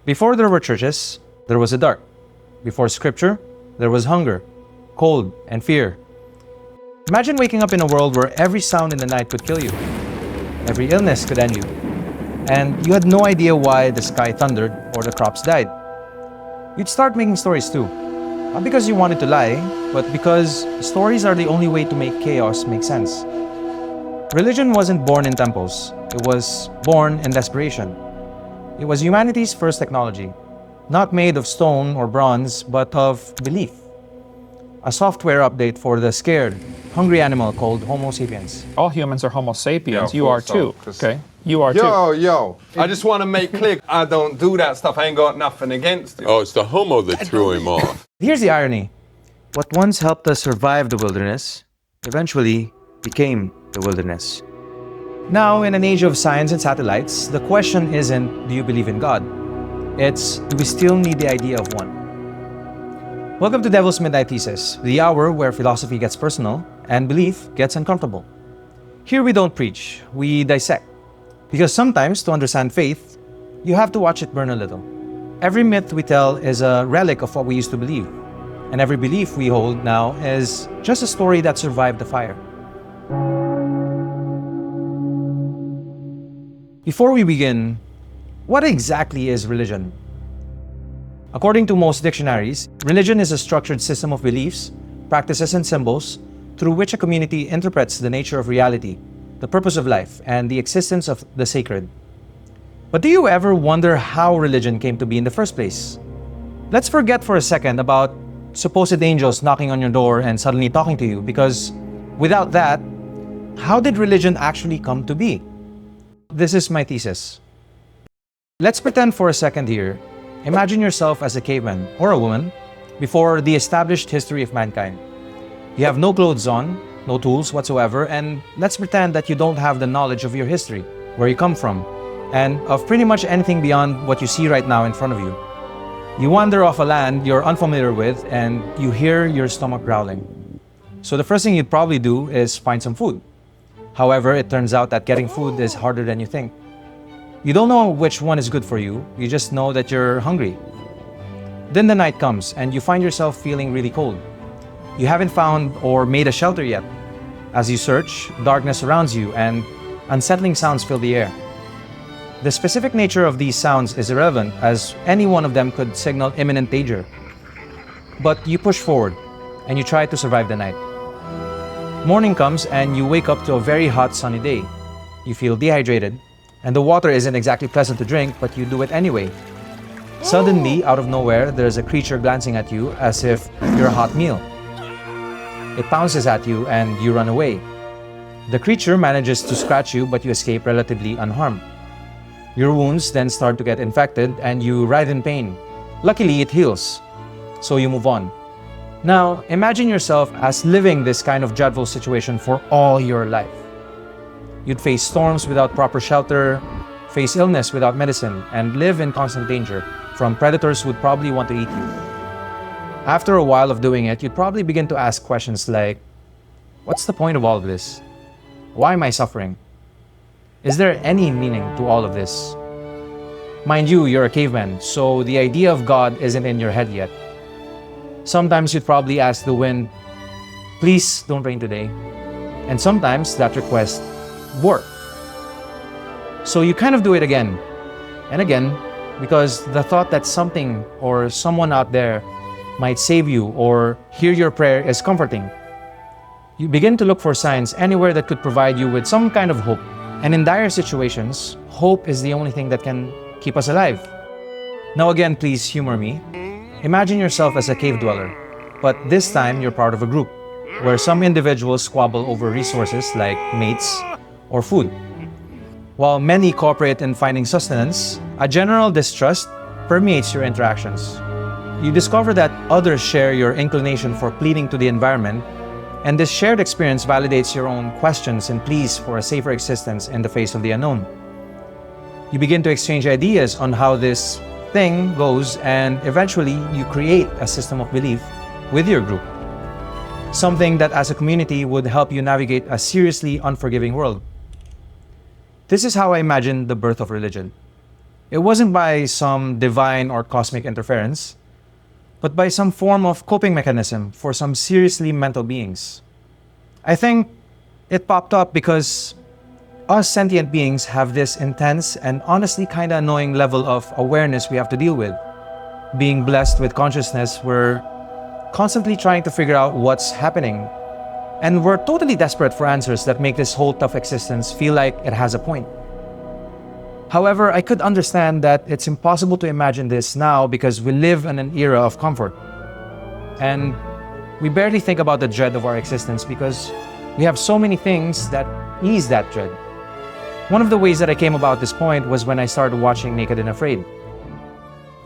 Before there were churches, there was a dark. Before scripture, there was hunger, cold, and fear. Imagine waking up in a world where every sound in the night could kill you. Every illness could end you. And you had no idea why the sky thundered or the crops died. You'd start making stories too. Not because you wanted to lie, but because stories are the only way to make chaos make sense. Religion wasn't born in temples. It was born in desperation. It was humanity's first technology, not made of stone or bronze, but of belief. A software update for the scared, hungry animal called Homo sapiens. All humans are Homo sapiens. Yeah, You are so, too. 'cause- Okay? You are too. Yo, I just want to make clear, I don't do that stuff. I ain't got nothing against it. Oh, it's the homo that threw him off. Here's the irony. What once helped us survive the wilderness eventually became the wilderness. Now, in an age of science and satellites, the question isn't, do you believe in God? It's, do we still need the idea of one? Welcome to Devil's Midnight Thesis, the hour where philosophy gets personal and belief gets uncomfortable. Here we don't preach, we dissect. Because sometimes, to understand faith, you have to watch it burn a little. Every myth we tell is a relic of what we used to believe. And every belief we hold now is just a story that survived the fire. Before we begin, what exactly is religion? According to most dictionaries, religion is a structured system of beliefs, practices, and symbols through which a community interprets the nature of reality, the purpose of life, and the existence of the sacred. But do you ever wonder how religion came to be in the first place? Let's forget for a second about supposed angels knocking on your door and suddenly talking to you, because without that, how did religion actually come to be? This is my thesis. Let's pretend for a second here. Imagine yourself as a caveman or a woman before the established history of mankind. You have no clothes on, no tools whatsoever, and let's pretend that you don't have the knowledge of your history, where you come from, and of pretty much anything beyond what you see right now in front of you. You wander off a land you're unfamiliar with, and you hear your stomach growling. So the first thing you'd probably do is find some food. However, it turns out that getting food is harder than you think. You don't know which one is good for you, you just know that you're hungry. Then the night comes and you find yourself feeling really cold. You haven't found or made a shelter yet. As you search, darkness surrounds you and unsettling sounds fill the air. The specific nature of these sounds is irrelevant, as any one of them could signal imminent danger. But you push forward and you try to survive the night. Morning comes and you wake up to a very hot sunny day. You feel dehydrated, and the water isn't exactly pleasant to drink, but you do it anyway. Suddenly, out of nowhere, there's a creature glancing at you as if you're a hot meal. It pounces at you and you run away. The creature manages to scratch you, but you escape relatively unharmed. Your wounds then start to get infected and you writhe in pain. Luckily, it heals, so you move on. Now, imagine yourself as living this kind of dreadful situation for all your life. You'd face storms without proper shelter, face illness without medicine, and live in constant danger from predators who would probably want to eat you. After a while of doing it, you'd probably begin to ask questions like, what's the point of all of this? Why am I suffering? Is there any meaning to all of this? Mind you, you're a caveman, so the idea of God isn't in your head yet. Sometimes you'd probably ask the wind, please don't rain today. And sometimes that request worked. So you kind of do it again and again, because the thought that something or someone out there might save you or hear your prayer is comforting. You begin to look for signs anywhere that could provide you with some kind of hope. And in dire situations, hope is the only thing that can keep us alive. Now again, please humor me. Imagine yourself as a cave dweller, but this time you're part of a group where some individuals squabble over resources like mates or food. While many cooperate in finding sustenance, a general distrust permeates your interactions. You discover that others share your inclination for pleading to the environment, and this shared experience validates your own questions and pleas for a safer existence in the face of the unknown. You begin to exchange ideas on how this thing goes, and eventually you create a system of belief with your group. Something that as a community would help you navigate a seriously unforgiving world. This is how I imagine the birth of religion. It wasn't by some divine or cosmic interference, but by some form of coping mechanism for some seriously mental beings. I think it popped up because us sentient beings have this intense and honestly kinda annoying level of awareness we have to deal with. Being blessed with consciousness, we're constantly trying to figure out what's happening. And we're totally desperate for answers that make this whole tough existence feel like it has a point. However, I could understand that it's impossible to imagine this now because we live in an era of comfort. And we barely think about the dread of our existence because we have so many things that ease that dread. One of the ways that I came about this point was when I started watching Naked and Afraid.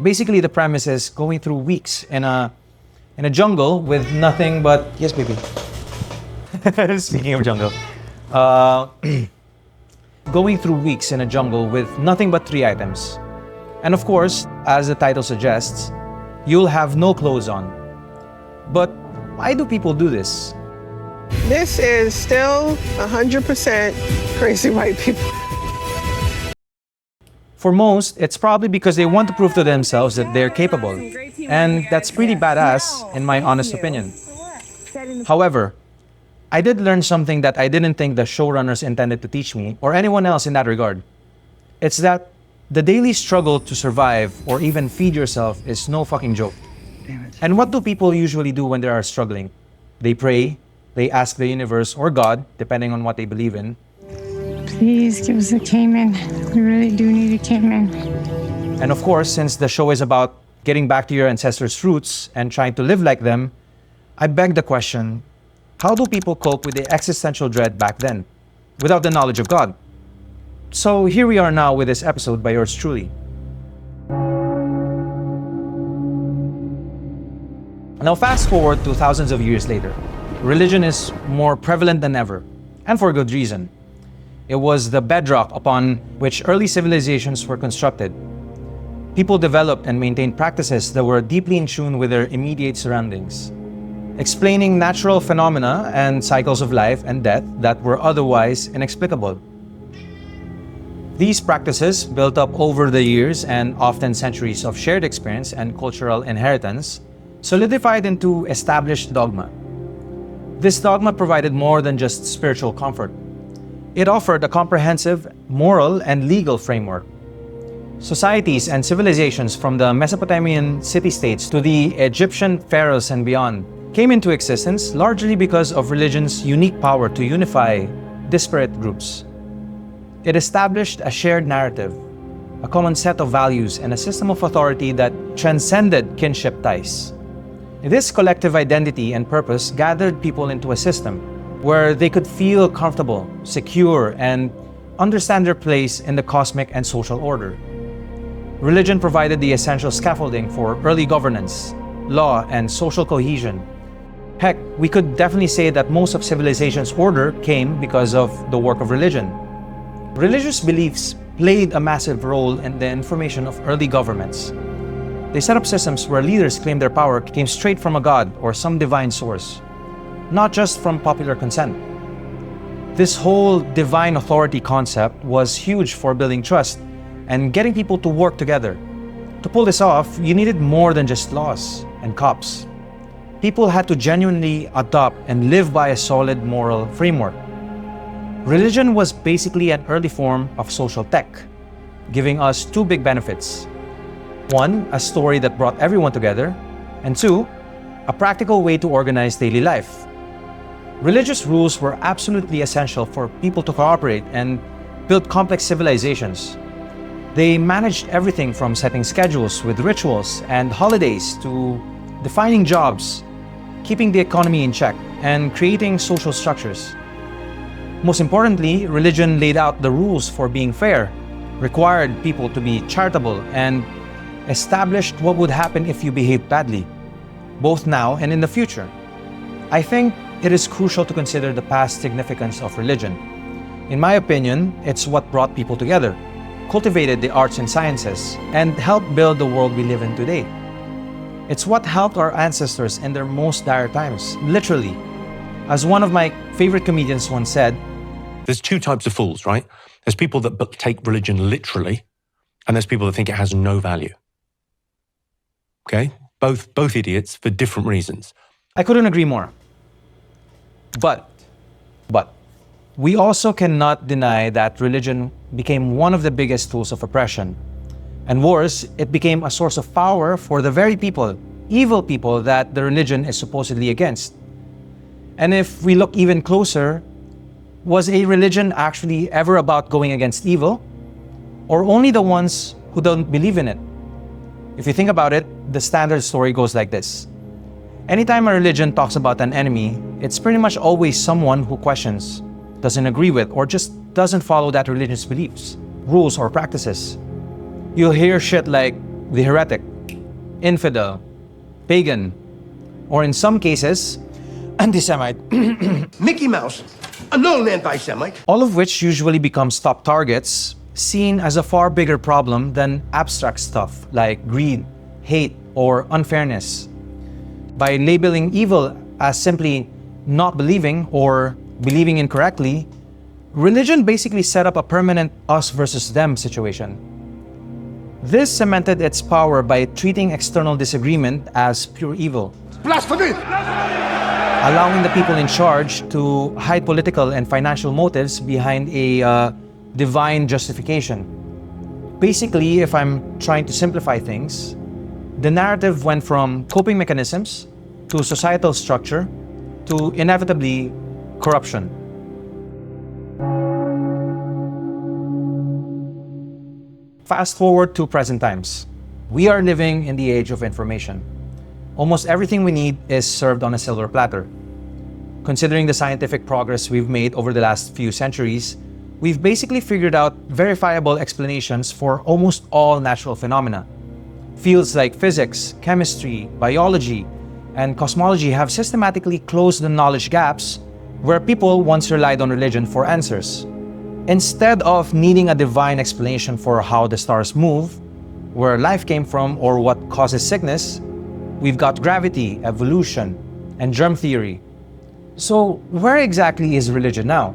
Basically, the premise is going through weeks in a jungle with nothing but... Yes, baby. Speaking of jungle. Going through weeks in a jungle with nothing but 3 items. And of course, as the title suggests, you'll have no clothes on. But why do people do this? This is still 100% crazy white people. For most, it's probably because they want to prove to themselves that they're capable. And that's pretty badass, in my honest opinion. However, I did learn something that I didn't think the showrunners intended to teach me, or anyone else in that regard. It's that the daily struggle to survive or even feed yourself is no fucking joke. And what do people usually do when they are struggling? They pray, they ask the universe or God, depending on what they believe in. Please give us a Cayman. We really do need a Cayman. And of course, since the show is about getting back to your ancestors' roots and trying to live like them, I beg the question, how do people cope with the existential dread back then, without the knowledge of God? So here we are now with this episode by yours truly. Now fast forward to thousands of years later. Religion is more prevalent than ever, and for good reason. It was the bedrock upon which early civilizations were constructed. People developed and maintained practices that were deeply in tune with their immediate surroundings, explaining natural phenomena and cycles of life and death that were otherwise inexplicable. These practices, built up over the years and often centuries of shared experience and cultural inheritance, solidified into established dogma. This dogma provided more than just spiritual comfort. It offered a comprehensive moral and legal framework. Societies and civilizations from the Mesopotamian city-states to the Egyptian pharaohs and beyond came into existence largely because of religion's unique power to unify disparate groups. It established a shared narrative, a common set of values, and a system of authority that transcended kinship ties. This collective identity and purpose gathered people into a system where they could feel comfortable, secure, and understand their place in the cosmic and social order. Religion provided the essential scaffolding for early governance, law, and social cohesion. Heck, we could definitely say that most of civilization's order came because of the work of religion. Religious beliefs played a massive role in the formation of early governments. They set up systems where leaders claimed their power came straight from a god or some divine source, not just from popular consent. This whole divine authority concept was huge for building trust and getting people to work together. To pull this off, you needed more than just laws and cops. People had to genuinely adopt and live by a solid moral framework. Religion was basically an early form of social tech, giving us 2 big benefits. 1, a story that brought everyone together, and 2, a practical way to organize daily life. Religious rules were absolutely essential for people to cooperate and build complex civilizations. They managed everything from setting schedules with rituals and holidays to defining jobs, keeping the economy in check, and creating social structures. Most importantly, religion laid out the rules for being fair, required people to be charitable, and established what would happen if you behaved badly, both now and in the future. I think it is crucial to consider the past significance of religion. In my opinion, it's what brought people together, cultivated the arts and sciences, and helped build the world we live in today. It's what helped our ancestors in their most dire times, literally. As one of my favorite comedians once said, there's 2 types of fools, right? There's people that take religion literally, And there's people that think it has no value. Okay? Both idiots for different reasons. I couldn't agree more. But we also cannot deny that religion became one of the biggest tools of oppression. And worse, it became a source of power for the very people, evil people, that the religion is supposedly against. And if we look even closer, was a religion actually ever about going against evil? Or only the ones who don't believe in it? If you think about it, the standard story goes like this. Anytime a religion talks about an enemy, it's pretty much always someone who questions, doesn't agree with, or just doesn't follow that religion's beliefs, rules, or practices. You'll hear shit like the heretic, infidel, pagan, or in some cases, anti-Semite. Mickey Mouse, a known anti-Semite. All of which usually becomes top targets, seen as a far bigger problem than abstract stuff like greed, hate, or unfairness. By labeling evil as simply not believing or believing incorrectly, religion basically set up a permanent us versus them situation. This cemented its power by treating external disagreement as pure evil. Blasphemy! Allowing the people in charge to hide political and financial motives behind a divine justification. Basically, if I'm trying to simplify things, the narrative went from coping mechanisms to societal structure to inevitably corruption. Fast forward to present times. We are living in the age of information. Almost everything we need is served on a silver platter. Considering the scientific progress we've made over the last few centuries, we've basically figured out verifiable explanations for almost all natural phenomena. Fields like physics, chemistry, biology, and cosmology have systematically closed the knowledge gaps where people once relied on religion for answers. Instead of needing a divine explanation for how the stars move, where life came from, or what causes sickness, we've got gravity, evolution, and germ theory. So where exactly is religion now?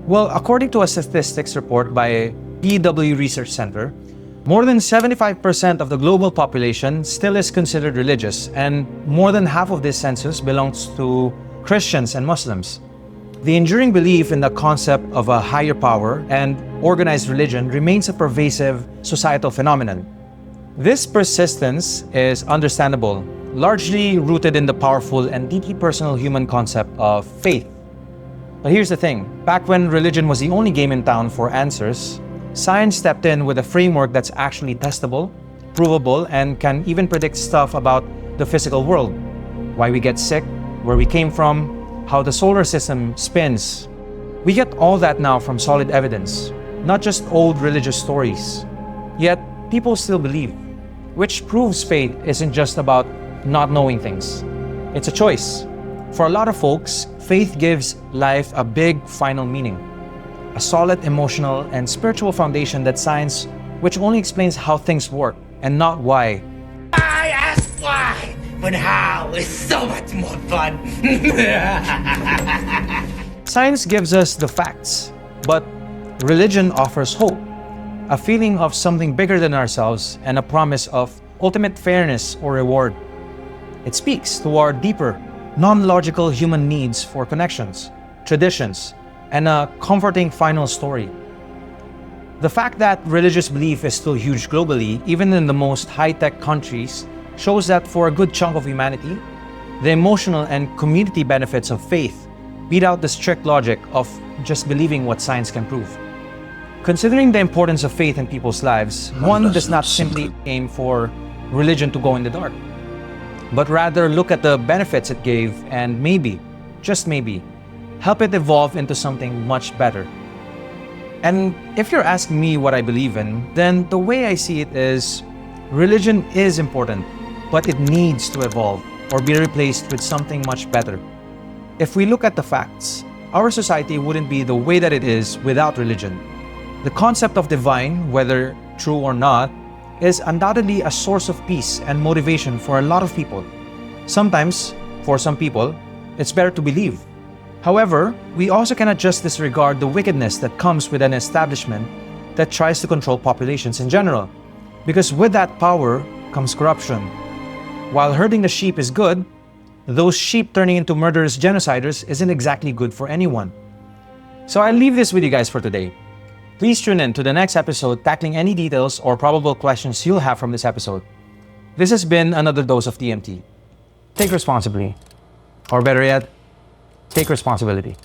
Well, according to a statistics report by PW Research Center, more than 75% of the global population still is considered religious, and more than half of this census belongs to Christians and Muslims. The enduring belief in the concept of a higher power and organized religion remains a pervasive societal phenomenon. This persistence is understandable, largely rooted in the powerful and deeply personal human concept of faith. But here's the thing, back when religion was the only game in town for answers, science stepped in with a framework that's actually testable, provable, and can even predict stuff about the physical world. Why we get sick, where we came from, how the solar system spins. We get all that now from solid evidence, not just old religious stories. Yet, people still believe, which proves faith isn't just about not knowing things. It's a choice. For a lot of folks, faith gives life a big final meaning, a solid emotional and spiritual foundation that science, which only explains how things work and not why. I ask why, but how is so much more fun. Science gives us the facts, but religion offers hope, a feeling of something bigger than ourselves and a promise of ultimate fairness or reward. It speaks to our deeper, non-logical human needs for connections, traditions, and a comforting final story. The fact that religious belief is still huge globally, even in the most high-tech countries, shows that for a good chunk of humanity, the emotional and community benefits of faith beat out the strict logic of just believing what science can prove. Considering the importance of faith in people's lives, one does not simply aim for religion to go in the dark, but rather look at the benefits it gave and maybe, just maybe, help it evolve into something much better. And if you're asking me what I believe in, then the way I see it is, religion is important, but it needs to evolve or be replaced with something much better. If we look at the facts, our society wouldn't be the way that it is without religion. The concept of divine, whether true or not, is undoubtedly a source of peace and motivation for a lot of people. Sometimes, for some people, it's better to believe. However, we also cannot just disregard the wickedness that comes with an establishment that tries to control populations in general. Because with that power comes corruption. While herding the sheep is good, those sheep turning into murderous genociders isn't exactly good for anyone. So I'll leave this with you guys for today. Please tune in to the next episode tackling any details or probable questions you'll have from this episode. This has been another dose of TMT. Take responsibly. Or better yet, take responsibility.